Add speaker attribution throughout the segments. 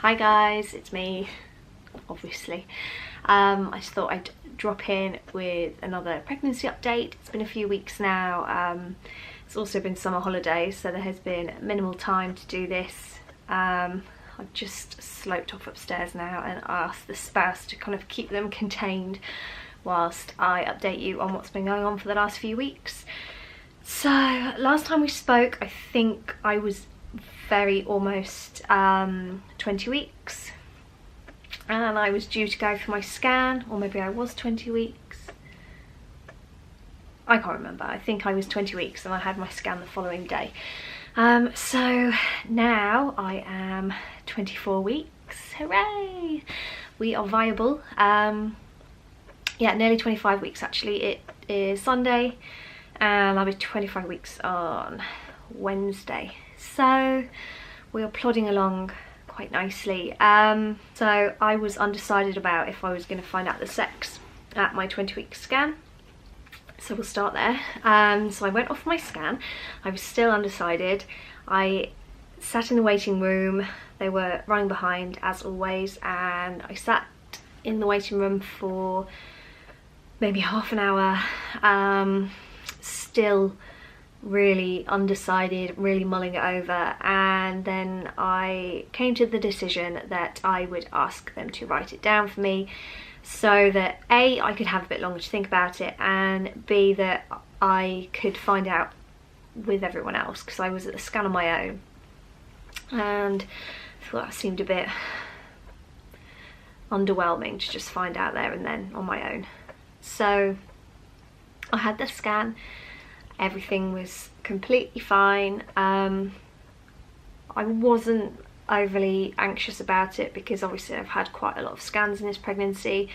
Speaker 1: Hi guys, it's me, obviously. I just thought I'd drop in with another pregnancy update. It's been a few weeks now. It's also been summer holidays, so there has been minimal time to do this. I've just sloped off upstairs now and asked the spouse to kind of keep them contained whilst I update you on what's been going on for the last few weeks. So last time we spoke, I think I was almost 20 weeks, and I was due to go for my scan, or maybe I was 20 weeks. I can't remember. I think I was 20 weeks and I had my scan the following day. So now I am 24 weeks. Hooray! We are viable. Yeah, nearly 25 weeks actually. It is Sunday and I'll be 25 weeks on Wednesday. So we are plodding along quite nicely. So I was undecided about if I was going to find out the sex at my 20-week scan. So we'll start there. So I went off my scan. I was still undecided. I sat in the waiting room. They were running behind as always, and I sat in the waiting room for maybe half an hour, still really undecided, really mulling it over, and then I came to the decision that I would ask them to write it down for me so that A, I could have a bit longer to think about it, and B, that I could find out with everyone else, because I was at the scan on my own and I thought that seemed a bit underwhelming to just find out there and then on my own. So I had the scan. Everything was completely fine. I wasn't overly anxious about it because obviously I've had quite a lot of scans in this pregnancy.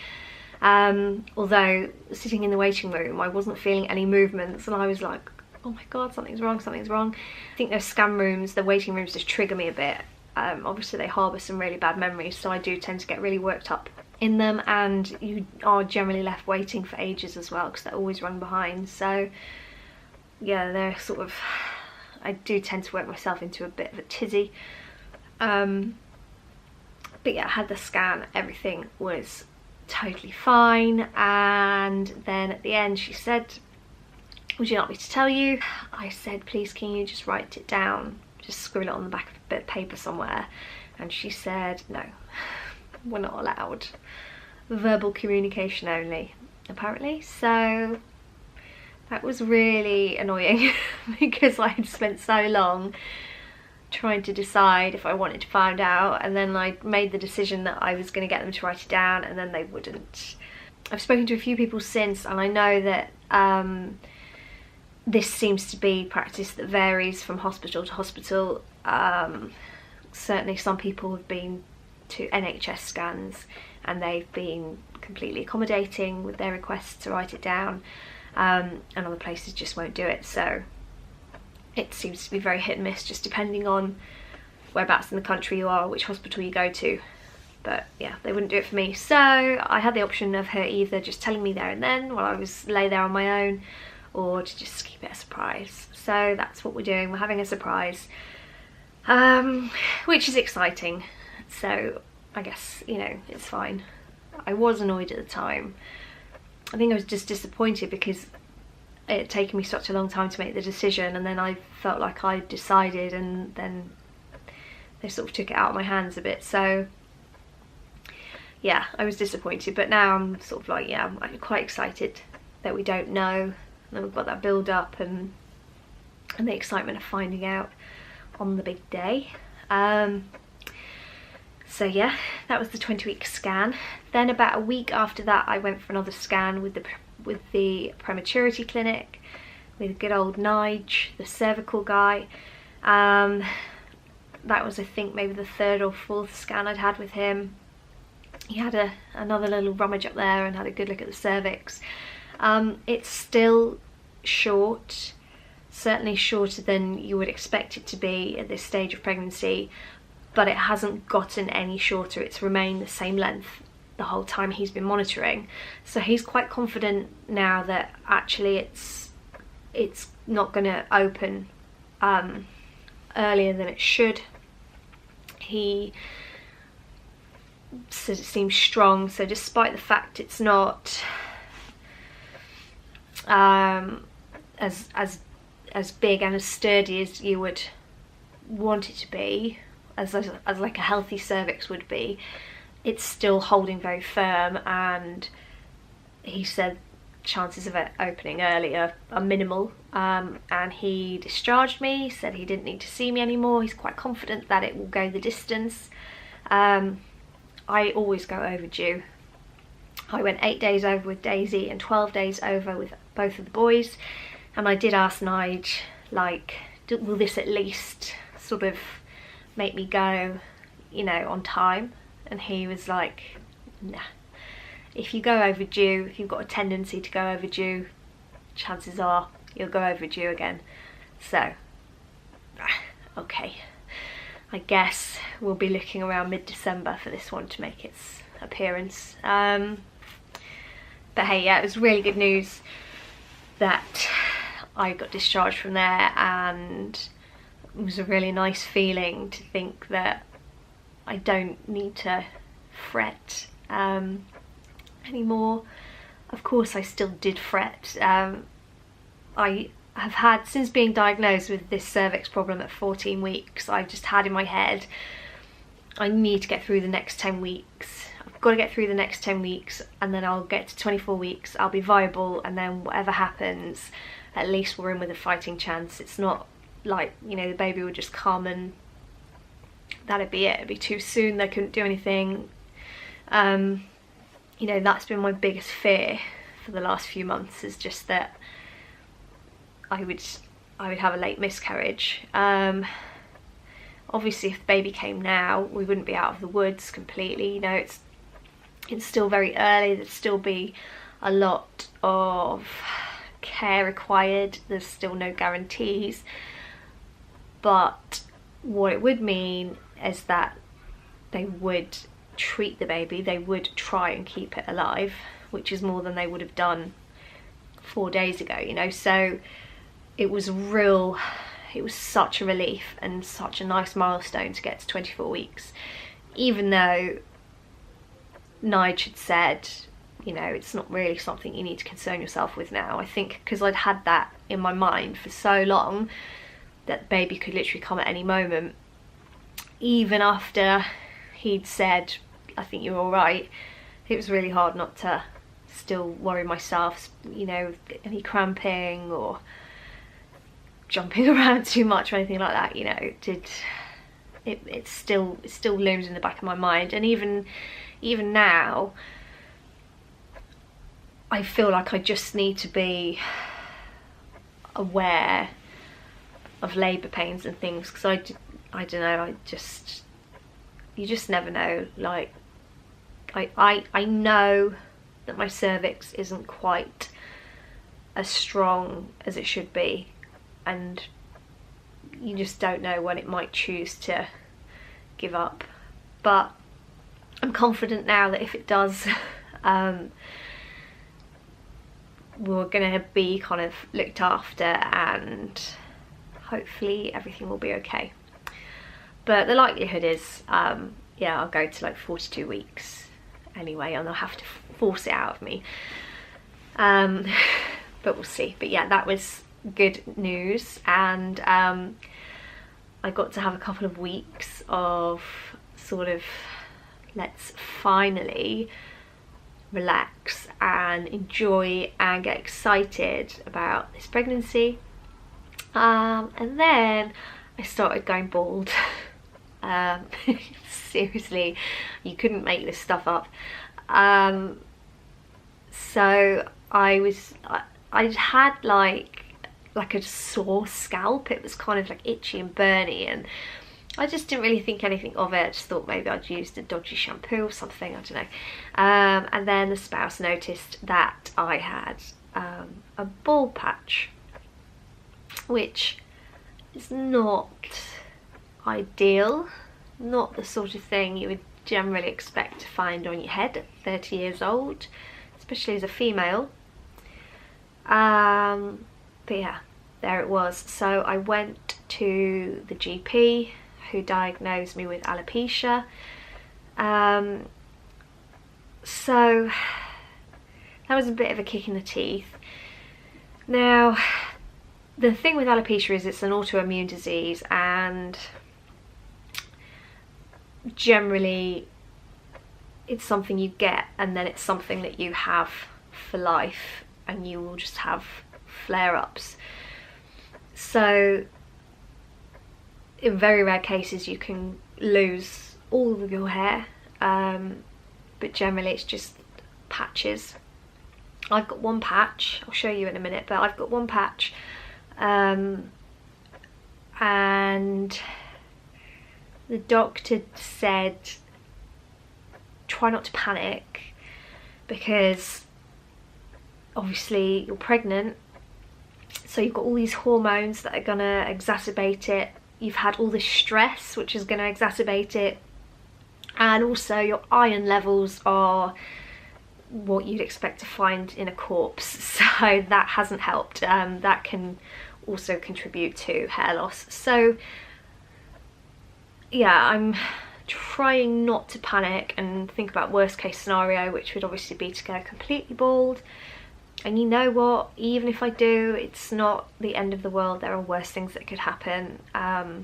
Speaker 1: Although sitting in the waiting room, I wasn't feeling any movements and I was like, oh my god, something's wrong, something's wrong. I think those scan rooms, the waiting rooms, just trigger me a bit. Obviously they harbour some really bad memories, so I do tend to get really worked up in them, and you are generally left waiting for ages as well because they're always running behind. So yeah, they're sort of, I do tend to work myself into a bit of a tizzy. But yeah, I had the scan, everything was totally fine, and then at the end she said, would you like me to tell you? I said, please can you just write it down, just scribble it on the back of a bit of paper somewhere. And she said, no, we're not allowed, verbal communication only, apparently. So that was really annoying because I had spent so long trying to decide if I wanted to find out, and then I made the decision that I was going to get them to write it down, and then they wouldn't. I've spoken to a few people since, and I know that this seems to be practice that varies from hospital to hospital. Certainly some people have been to NHS scans and they've been completely accommodating with their requests to write it down. And other places just won't do it, so it seems to be very hit and miss, just depending on whereabouts in the country you are, which hospital you go to. But yeah, they wouldn't do it for me, so I had the option of her either just telling me there and then while I was lay there on my own, or to just keep it a surprise. So that's what we're doing, we're having a surprise, which is exciting, so I guess, you know, it's fine. I was annoyed at the time. I think I was just disappointed because it had taken me such a long time to make the decision, and then I felt like I decided and then they sort of took it out of my hands a bit. So yeah, I was disappointed, but now I'm sort of like, yeah, I'm quite excited that we don't know, and we've got that build up and the excitement of finding out on the big day. So yeah, that was the 20-week scan. Then about a week after that, I went for another scan with the prematurity clinic, with good old Nige, the cervical guy. That was, I think, maybe the third or fourth scan I'd had with him. He had another little rummage up there and had a good look at the cervix. It's still short, certainly shorter than you would expect it to be at this stage of pregnancy, but it hasn't gotten any shorter. It's remained the same length the whole time he's been monitoring. So he's quite confident now that actually it's not going to open earlier than it should. He seems strong. So despite the fact it's not as big and as sturdy as you would want it to be, as like a healthy cervix would be, it's still holding very firm. And he said chances of it opening earlier are minimal, and he discharged me, said he didn't need to see me anymore. He's quite confident that it will go the distance. I always go overdue. I went 8 days over with Daisy and 12 days over with both of the boys, and I did ask Nige, like, will this at least sort of make me go, you know, on time? And he was like, nah, if you go overdue, if you've got a tendency to go overdue, chances are you'll go overdue again. So, okay, I guess we'll be looking around mid-December for this one to make its appearance. But hey, yeah, it was really good news that I got discharged from there, and it was a really nice feeling to think that I don't need to fret anymore. Of course I still did fret. I have had, since being diagnosed with this cervix problem at 14 weeks, I just had in my head, I need to get through the next 10 weeks. I've got to get through the next 10 weeks, and then I'll get to 24 weeks, I'll be viable, and then whatever happens, at least we're in with a fighting chance. It's not like, you know, the baby would just come and that'd be it. It'd be too soon, they couldn't do anything. You know, that's been my biggest fear for the last few months, is just that I would have a late miscarriage. Obviously if the baby came now, we wouldn't be out of the woods completely. You know, it's still very early, there'd still be a lot of care required, there's still no guarantees. But what it would mean is that they would treat the baby, they would try and keep it alive, which is more than they would have done 4 days ago, you know. So it was such a relief and such a nice milestone to get to 24 weeks, even though Nige had said, you know, it's not really something you need to concern yourself with now. I think because I'd had that in my mind for so long, that baby could literally come at any moment. Even after he'd said, I think you're all right, it was really hard not to still worry myself, you know, any cramping or jumping around too much or anything like that, you know. It still looms in the back of my mind. And even now, I feel like I just need to be aware of labour pains and things, because I don't know, you just never know. Like, I know that my cervix isn't quite as strong as it should be, and you just don't know when it might choose to give up. But I'm confident now that if it does, we're gonna be kind of looked after, and hopefully everything will be okay. But the likelihood is, yeah, I'll go to like 42 weeks anyway, and they'll have to force it out of me. But we'll see. But yeah, that was good news. And I got to have a couple of weeks of sort of, let's finally relax and enjoy and get excited about this pregnancy. And then I started going bald. Seriously, you couldn't make this stuff up. So I had like a sore scalp. It was kind of like itchy and burny, and I just didn't really think anything of it. I just thought maybe I'd used a dodgy shampoo or something, I don't know. And then the spouse noticed that I had a bald patch, which is not ideal, not the sort of thing you would generally expect to find on your head at 30 years old, especially as a female. But yeah, there it was. So I went to the GP, who diagnosed me with alopecia. So that was a bit of a kick in the teeth. Now, the thing with alopecia is it's an autoimmune disease, and generally it's something you get and then it's something that you have for life, and you will just have flare-ups. So in very rare cases you can lose all of your hair, but generally it's just patches. I've got one patch, I'll show you in a minute, but I've got one patch, and the doctor said try not to panic, because obviously you're pregnant, so you've got all these hormones that are going to exacerbate it. You've had all this stress which is going to exacerbate it, and also your iron levels are what you'd expect to find in a corpse, so that hasn't helped. That can also contribute to hair loss. So yeah, I'm trying not to panic and think about worst case scenario, which would obviously be to go completely bald. And you know what, even if I do, it's not the end of the world. There are worse things that could happen. I'll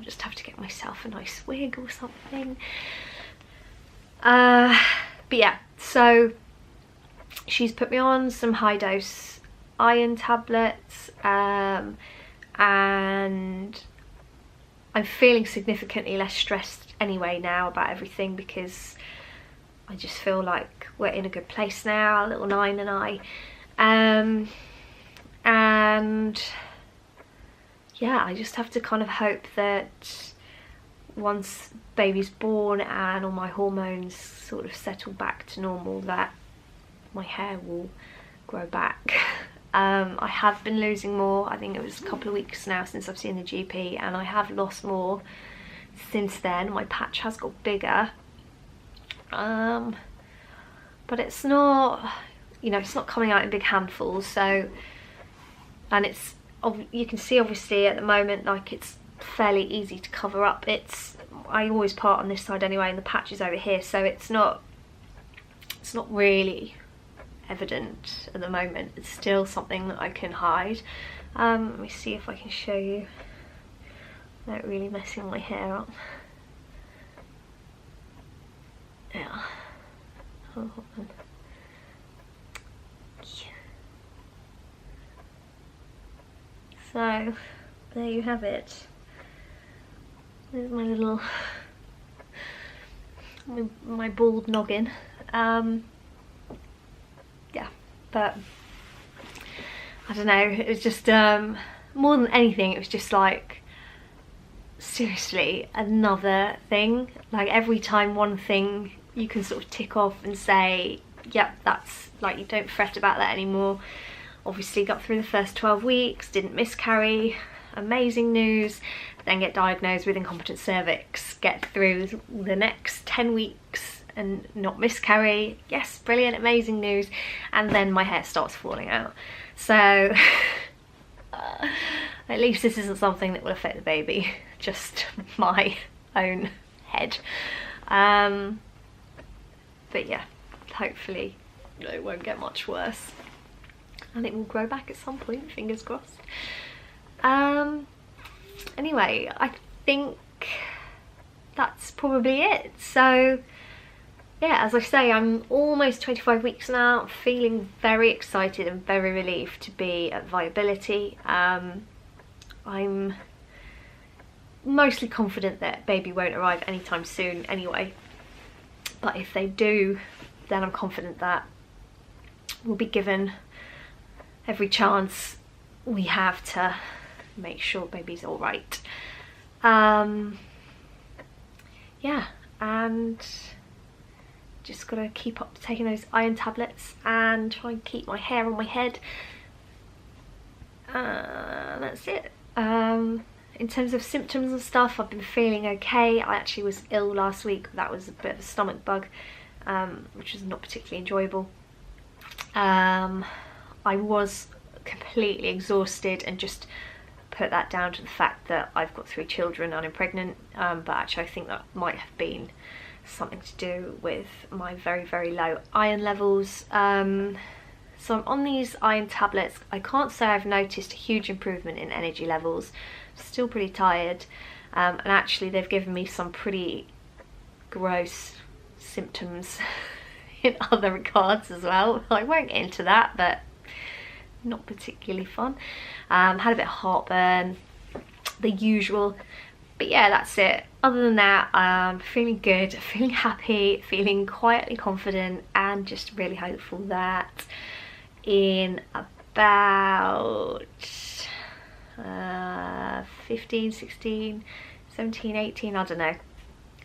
Speaker 1: just have to get myself a nice wig or something. But yeah, so she's put me on some high dose iron tablets, and I'm feeling significantly less stressed anyway now about everything, because I just feel like we're in a good place now, little 9 and I. And yeah, I just have to kind of hope that once baby's born and all my hormones sort of settle back to normal, that my hair will grow back. I have been losing more. I think it was a couple of weeks now since I've seen the GP, and I have lost more since then. My patch has got bigger, but it's not, you know, it's not coming out in big handfuls. So, and it's, you can see obviously at the moment, like, it's fairly easy to cover up. I always part on this side anyway, and the patch is over here, so it's not really evident at the moment. It's still something that I can hide. Let me see if I can show you without really messing my hair up. Yeah. Hold on. So there you have it. There's my little my bald noggin. Yeah, but I don't know, it was just more than anything, it was just like, seriously, another thing. Like, every time one thing you can sort of tick off and say, yep, that's, like, you don't fret about that anymore. Obviously got through the first 12 weeks, didn't miscarry, amazing news. Then get diagnosed with incompetent cervix, get through the next 10 weeks and not miscarry, yes, brilliant, amazing news. And then my hair starts falling out. So at least this isn't something that will affect the baby, just my own head. But yeah, hopefully it won't get much worse, and it will grow back at some point, fingers crossed. Anyway, I think that's probably it. So yeah, as I say, I'm almost 25 weeks now, feeling very excited and very relieved to be at viability. I'm mostly confident that baby won't arrive anytime soon anyway, but if they do, then I'm confident that we'll be given every chance we have to make sure baby's all right. Yeah, and just gotta keep up taking those iron tablets and try and keep my hair on my head. That's it. In terms of symptoms and stuff, I've been feeling okay. I actually was ill last week. That was a bit of a stomach bug, which was not particularly enjoyable. I was completely exhausted, and just put that down to the fact that I've got 3 children and I'm pregnant, but actually I think that might have been something to do with my very, very low iron levels. So I'm on these iron tablets. I can't say I've noticed a huge improvement in energy levels. Still pretty tired, and actually they've given me some pretty gross symptoms in other regards as well. I won't get into that, but not particularly fun. Had a bit of heartburn, the usual. But yeah, that's it. Other than that, I'm feeling good, feeling happy, feeling quietly confident, and just really hopeful that in about 15, 16, 17, 18, I don't know, a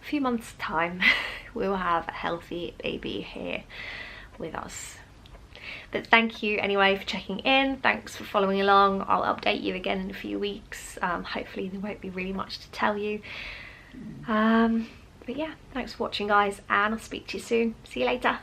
Speaker 1: few months time, we will have a healthy baby here with us. But thank you anyway for checking in. Thanks for following along. I'll update you again in a few weeks. Hopefully there won't be really much to tell you. But yeah, thanks for watching guys, and I'll speak to you soon. See you later.